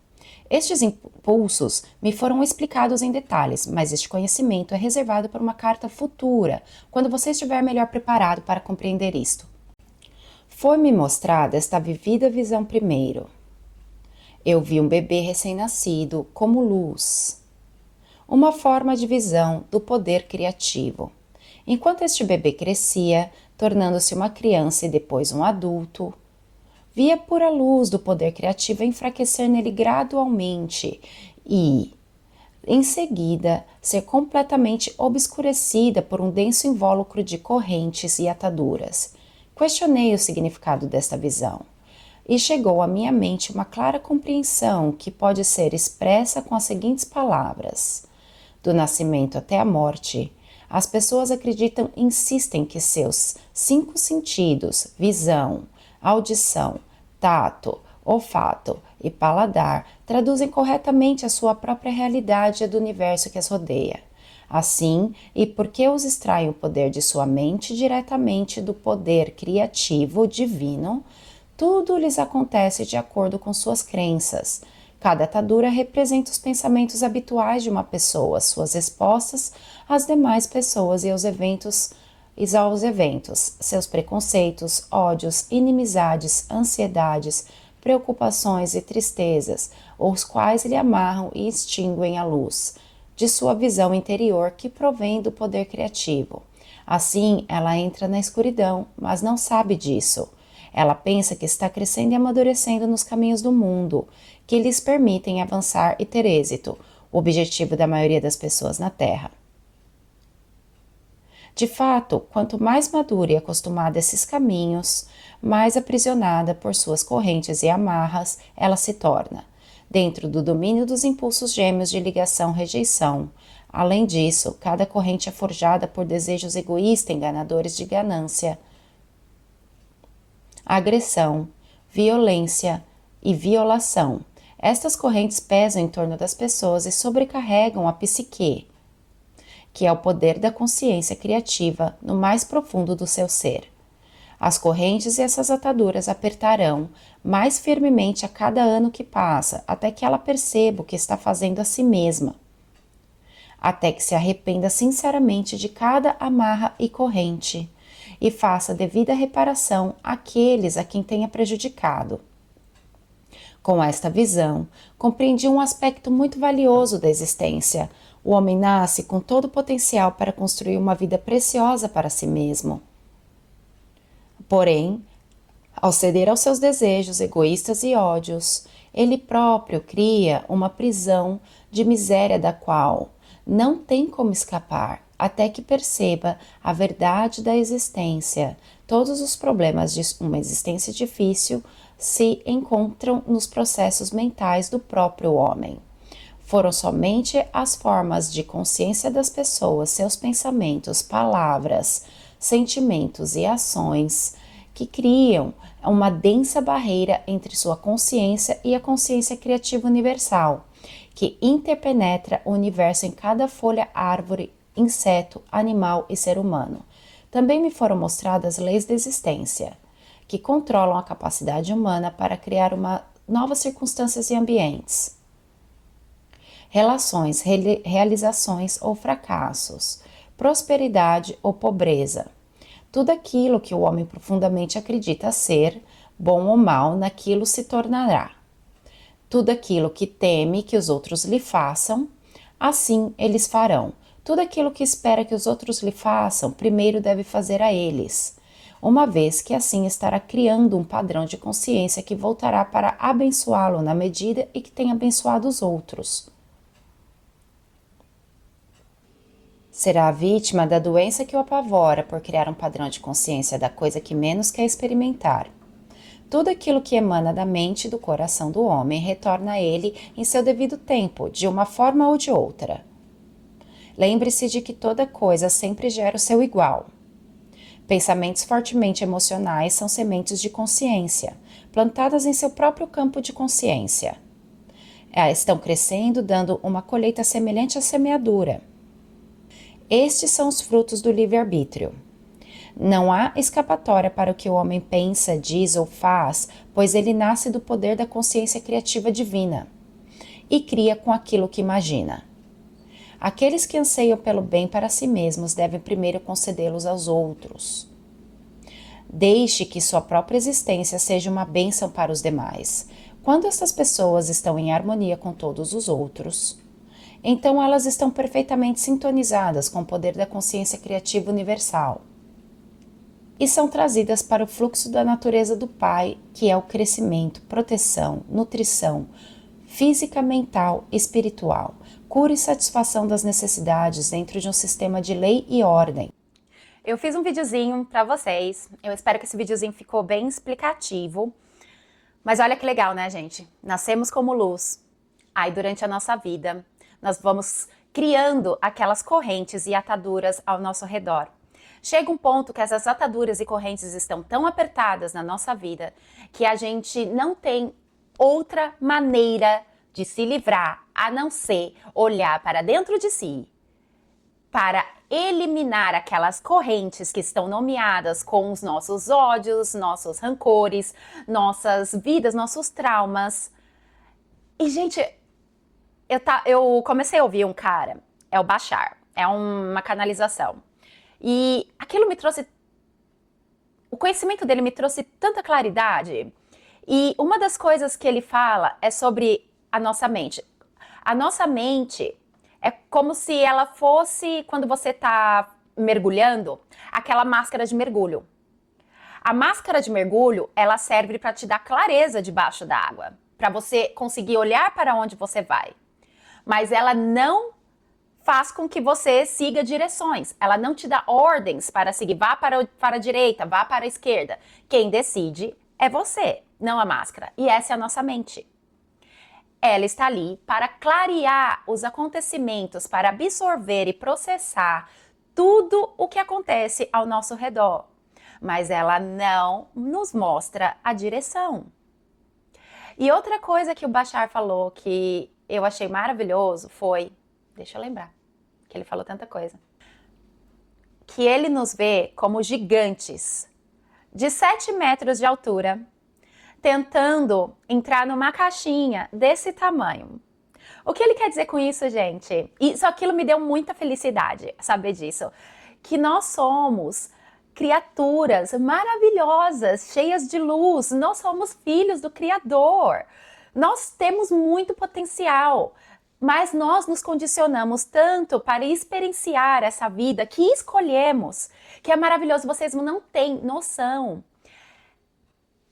Estes impulsos me foram explicados em detalhes, mas este conhecimento é reservado para uma carta futura, quando você estiver melhor preparado para compreender isto. Foi-me mostrada esta vivida visão primeiro. Eu vi um bebê recém-nascido como luz, uma forma de visão do poder criativo. Enquanto este bebê crescia, tornando-se uma criança e depois um adulto, via pura luz do poder criativo enfraquecer nele gradualmente e, em seguida, ser completamente obscurecida por um denso invólucro de correntes e ataduras. Questionei o significado desta visão, e chegou à minha mente uma clara compreensão que pode ser expressa com as seguintes palavras. Do nascimento até a morte, as pessoas insistem que seus 5 sentidos, visão, audição, tato, olfato e paladar, traduzem corretamente a sua própria realidade e a do universo que as rodeia. Assim, e porque os extraem o poder de sua mente diretamente do poder criativo divino, tudo lhes acontece de acordo com suas crenças. Cada atadura representa os pensamentos habituais de uma pessoa, suas respostas às demais pessoas e aos eventos, seus preconceitos, ódios, inimizades, ansiedades, preocupações e tristezas, os quais lhe amarram e extinguem a luz de sua visão interior que provém do poder criativo. Assim, ela entra na escuridão, mas não sabe disso. Ela pensa que está crescendo e amadurecendo nos caminhos do mundo, que lhes permitem avançar e ter êxito, o objetivo da maioria das pessoas na Terra. De fato, quanto mais madura e acostumada a esses caminhos, mais aprisionada por suas correntes e amarras ela se torna, dentro do domínio dos impulsos gêmeos de ligação-rejeição. Além disso, cada corrente é forjada por desejos egoístas enganadores de ganância, agressão, violência e violação. Estas correntes pesam em torno das pessoas e sobrecarregam a psique, que é o poder da consciência criativa no mais profundo do seu ser. As correntes e essas ataduras apertarão mais firmemente a cada ano que passa, até que ela perceba o que está fazendo a si mesma, até que se arrependa sinceramente de cada amarra e corrente, e faça devida reparação àqueles a quem tenha prejudicado. Com esta visão, compreendi um aspecto muito valioso da existência. O homem nasce com todo o potencial para construir uma vida preciosa para si mesmo. Porém, ao ceder aos seus desejos egoístas e ódios, ele próprio cria uma prisão de miséria da qual não tem como escapar, até que perceba a verdade da existência. Todos os problemas de uma existência difícil se encontram nos processos mentais do próprio homem. Foram somente as formas de consciência das pessoas, seus pensamentos, palavras, sentimentos e ações que criam uma densa barreira entre sua consciência e a consciência criativa universal, que interpenetra o universo em cada folha, árvore, inseto, animal e ser humano. Também me foram mostradas leis da existência, que controlam a capacidade humana para criar novas circunstâncias e ambientes. Relações, realizações ou fracassos, prosperidade ou pobreza. Tudo aquilo que o homem profundamente acredita ser, bom ou mal, naquilo se tornará. Tudo aquilo que teme que os outros lhe façam, assim eles farão. Tudo aquilo que espera que os outros lhe façam, primeiro deve fazer a eles, uma vez que assim estará criando um padrão de consciência que voltará para abençoá-lo na medida em que tem abençoado os outros. Será a vítima da doença que o apavora por criar um padrão de consciência da coisa que menos quer experimentar. Tudo aquilo que emana da mente e do coração do homem retorna a ele em seu devido tempo, de uma forma ou de outra. Lembre-se de que toda coisa sempre gera o seu igual. Pensamentos fortemente emocionais são sementes de consciência, plantadas em seu próprio campo de consciência. Estão crescendo, dando uma colheita semelhante à semeadura. Estes são os frutos do livre-arbítrio. Não há escapatória para o que o homem pensa, diz ou faz, pois ele nasce do poder da consciência criativa divina e cria com aquilo que imagina. Aqueles que anseiam pelo bem para si mesmos devem primeiro concedê-los aos outros. Deixe que sua própria existência seja uma bênção para os demais. Quando estas pessoas estão em harmonia com todos os outros, então elas estão perfeitamente sintonizadas com o poder da consciência criativa universal e são trazidas para o fluxo da natureza do Pai, que é o crescimento, proteção, nutrição, física, mental, espiritual, cura e satisfação das necessidades dentro de um sistema de lei e ordem. Eu fiz um videozinho para vocês, eu espero que esse videozinho ficou bem explicativo, mas olha que legal, né, gente? Nascemos como luz, aí durante a nossa vida nós vamos criando aquelas correntes e ataduras ao nosso redor. Chega um ponto que essas ataduras e correntes estão tão apertadas na nossa vida que a gente não tem outra maneira de se livrar a não ser olhar para dentro de si, para eliminar aquelas correntes que estão nomeadas com os nossos ódios, nossos rancores, nossas vidas, nossos traumas. E, gente, eu comecei a ouvir um cara, é o Bashar, é uma canalização. E aquilo me trouxe, o conhecimento dele me trouxe tanta claridade. E uma das coisas que ele fala é sobre a nossa mente. A nossa mente é como se ela fosse, quando você está mergulhando, aquela máscara de mergulho. A máscara de mergulho, ela serve para te dar clareza debaixo da água, para você conseguir olhar para onde você vai. Mas ela não faz com que você siga direções. Ela não te dá ordens para seguir. Vá para a direita, vá para a esquerda. Quem decide é você, não a máscara. E essa é a nossa mente. Ela está ali para clarear os acontecimentos, para absorver e processar tudo o que acontece ao nosso redor. Mas ela não nos mostra a direção. E outra coisa que o Bashar falou que eu achei maravilhoso foi, deixa eu lembrar, que ele falou tanta coisa, que ele nos vê como gigantes de 7 metros de altura, tentando entrar numa caixinha desse tamanho. O que ele quer dizer com isso, gente? Isso, aquilo me deu muita felicidade, saber disso. Que nós somos criaturas maravilhosas, cheias de luz. Nós somos filhos do Criador. Nós temos muito potencial, mas nós nos condicionamos tanto para experienciar essa vida que escolhemos, que é maravilhoso. Vocês não têm noção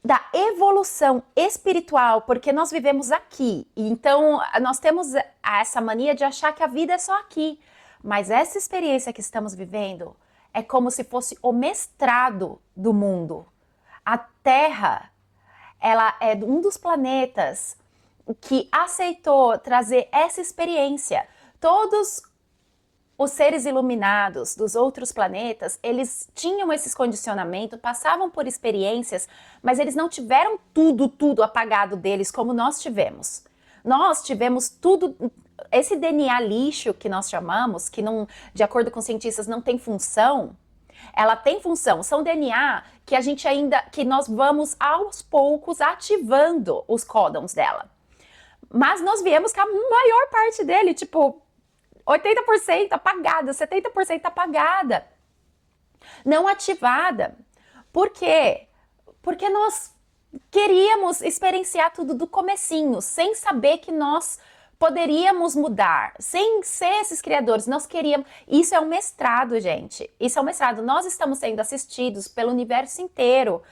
da evolução espiritual, porque nós vivemos aqui. Então, nós temos essa mania de achar que a vida é só aqui. Mas essa experiência que estamos vivendo é como se fosse o mestrado do mundo. A Terra, ela é um dos planetas que aceitou trazer essa experiência. Todos os seres iluminados dos outros planetas, eles tinham esses condicionamentos, passavam por experiências, mas eles não tiveram tudo apagado deles como nós tivemos. Nós tivemos tudo, esse DNA lixo que nós chamamos, que não, de acordo com cientistas, não tem função. Ela tem função, são DNA que a gente ainda, que nós vamos aos poucos ativando os códons dela. Mas nós viemos com a maior parte dele, tipo 80% apagada, 70% apagada, não ativada. Por quê? Porque nós queríamos experienciar tudo do comecinho, sem saber que nós poderíamos mudar, sem ser esses criadores. Nós queríamos. Isso é um mestrado, gente. Isso é um mestrado. Nós estamos sendo assistidos pelo universo inteiro.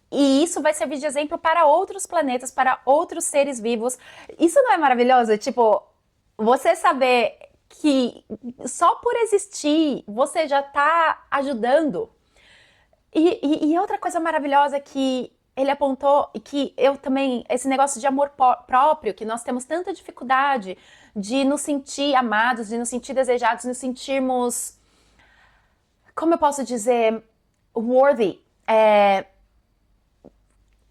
E isso vai servir de exemplo para outros planetas, para outros seres vivos. Isso não é maravilhoso? Tipo, você saber que só por existir você já está ajudando. E outra coisa maravilhosa que ele apontou, e que eu também, esse negócio de amor próprio, que nós temos tanta dificuldade de nos sentir amados, de nos sentir desejados, de nos sentirmos, como eu posso dizer, worthy,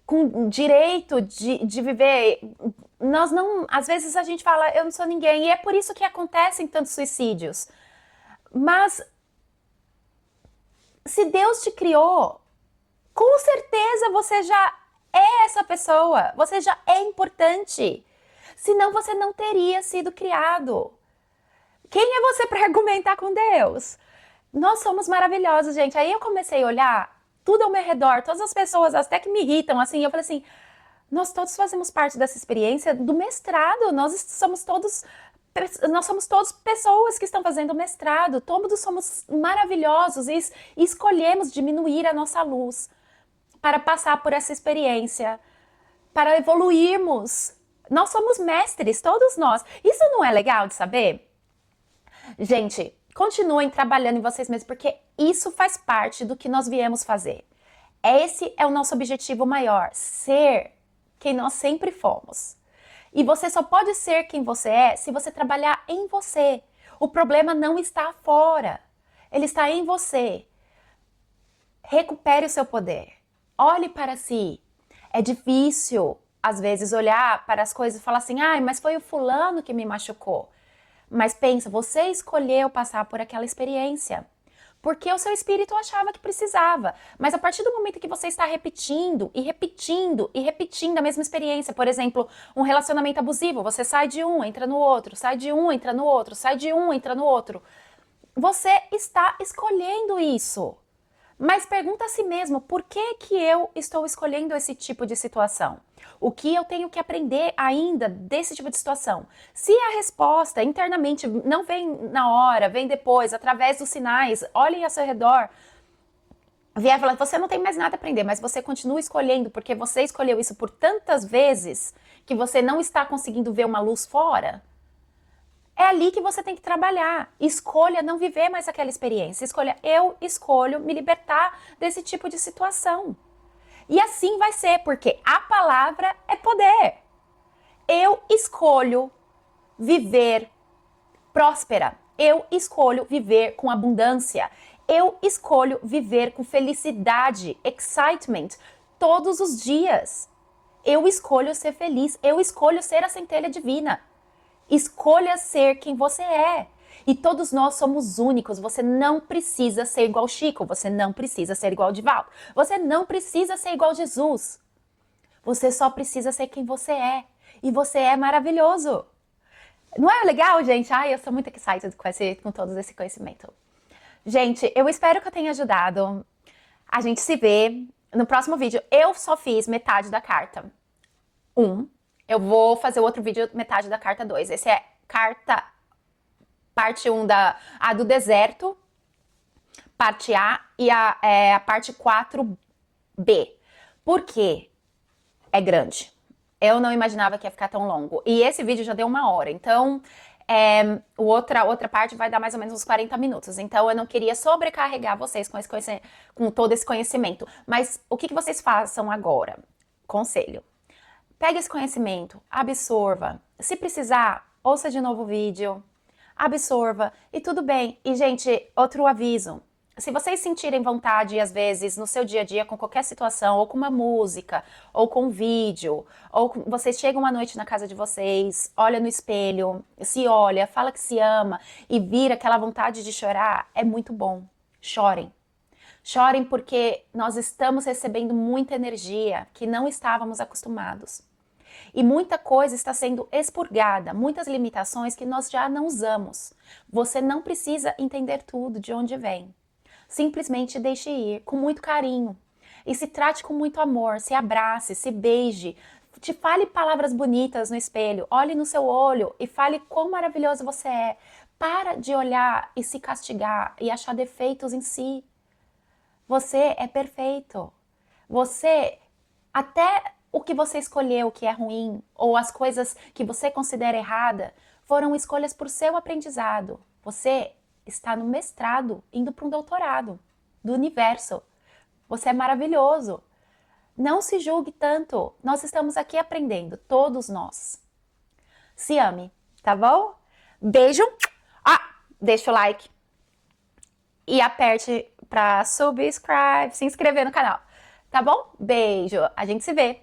com direito de viver. Nós não, às vezes a gente fala, eu não sou ninguém, e é por isso que acontecem tantos suicídios. Mas se Deus te criou, com certeza você já é essa pessoa, você já é importante. Senão você não teria sido criado. Quem é você para argumentar com Deus? Nós somos maravilhosos, gente. Aí eu comecei a olhar tudo ao meu redor, todas as pessoas até que me irritam, assim, eu falei assim, nós todos fazemos parte dessa experiência do mestrado, nós somos todos pessoas que estão fazendo mestrado, todos somos maravilhosos e escolhemos diminuir a nossa luz para passar por essa experiência, para evoluirmos. Nós somos mestres, todos nós. Isso não é legal de saber? Gente, continuem trabalhando em vocês mesmos, porque isso faz parte do que nós viemos fazer. Esse é o nosso objetivo maior, ser quem nós sempre fomos. E você só pode ser quem você é se você trabalhar em você. O problema não está fora, ele está em você. Recupere o seu poder. Olhe para si. É difícil, às vezes, olhar para as coisas e falar assim, mas foi o fulano que me machucou. Mas pensa, você escolheu passar por aquela experiência, porque o seu espírito achava que precisava. Mas a partir do momento que você está repetindo e repetindo e repetindo a mesma experiência, por exemplo, um relacionamento abusivo, você sai de um, entra no outro, sai de um, entra no outro, sai de um, entra no outro. Você está escolhendo isso. Mas pergunta a si mesmo, por que eu estou escolhendo esse tipo de situação? O que eu tenho que aprender ainda desse tipo de situação? Se a resposta internamente não vem na hora, vem depois, através dos sinais, olhem ao seu redor. vier falar, você não tem mais nada a aprender, mas você continua escolhendo, porque você escolheu isso por tantas vezes que você não está conseguindo ver uma luz fora, é ali que você tem que trabalhar. Escolha não viver mais aquela experiência. Escolha, eu escolho me libertar desse tipo de situação. E assim vai ser, porque a palavra é poder. Eu escolho viver próspera. Eu escolho viver com abundância. Eu escolho viver com felicidade, excitement, todos os dias. Eu escolho ser feliz. Eu escolho ser a centelha divina. Escolha ser quem você é. E todos nós somos únicos. Você não precisa ser igual Chico. Você não precisa ser igual Divaldo. Você não precisa ser igual Jesus. Você só precisa ser quem você é. E você é maravilhoso. Não é legal, gente? Ai, eu sou muito excited com todo esse conhecimento. Gente, eu espero que eu tenha ajudado. A gente se vê no próximo vídeo. Eu só fiz metade da carta 1. Eu vou fazer outro vídeo, metade da carta 2. Esse é carta, parte 1 do deserto, parte A, e a parte 4B. Por quê? É grande. Eu não imaginava que ia ficar tão longo. E esse vídeo já deu 1 hora. Então, outra parte vai dar mais ou menos uns 40 minutos. Então, eu não queria sobrecarregar vocês com todo esse conhecimento. Mas o que vocês façam agora? Conselho. Pegue esse conhecimento, absorva. Se precisar, ouça de novo o vídeo, absorva e tudo bem. E, gente, outro aviso. Se vocês sentirem vontade, às vezes, no seu dia a dia, com qualquer situação, ou com uma música, ou com um vídeo, vocês chegam à noite na casa de vocês, olha no espelho, se olha, fala que se ama e vira aquela vontade de chorar, é muito bom. Chorem. Chorem porque nós estamos recebendo muita energia que não estávamos acostumados. E muita coisa está sendo expurgada, muitas limitações que nós já não usamos. Você não precisa entender tudo de onde vem. Simplesmente deixe ir com muito carinho. E se trate com muito amor, se abrace, se beije. Te fale palavras bonitas no espelho, olhe no seu olho e fale quão maravilhoso você é. Para de olhar e se castigar e achar defeitos em si. Você é perfeito. Você, até o que você escolheu que é ruim, ou as coisas que você considera errada, foram escolhas por seu aprendizado. Você está no mestrado, indo para um doutorado do universo. Você é maravilhoso. Não se julgue tanto. Nós estamos aqui aprendendo, todos nós. Se ame, tá bom? Beijo. Deixa o like. E aperte para subscribe, se inscrever no canal. Tá bom? Beijo. A gente se vê.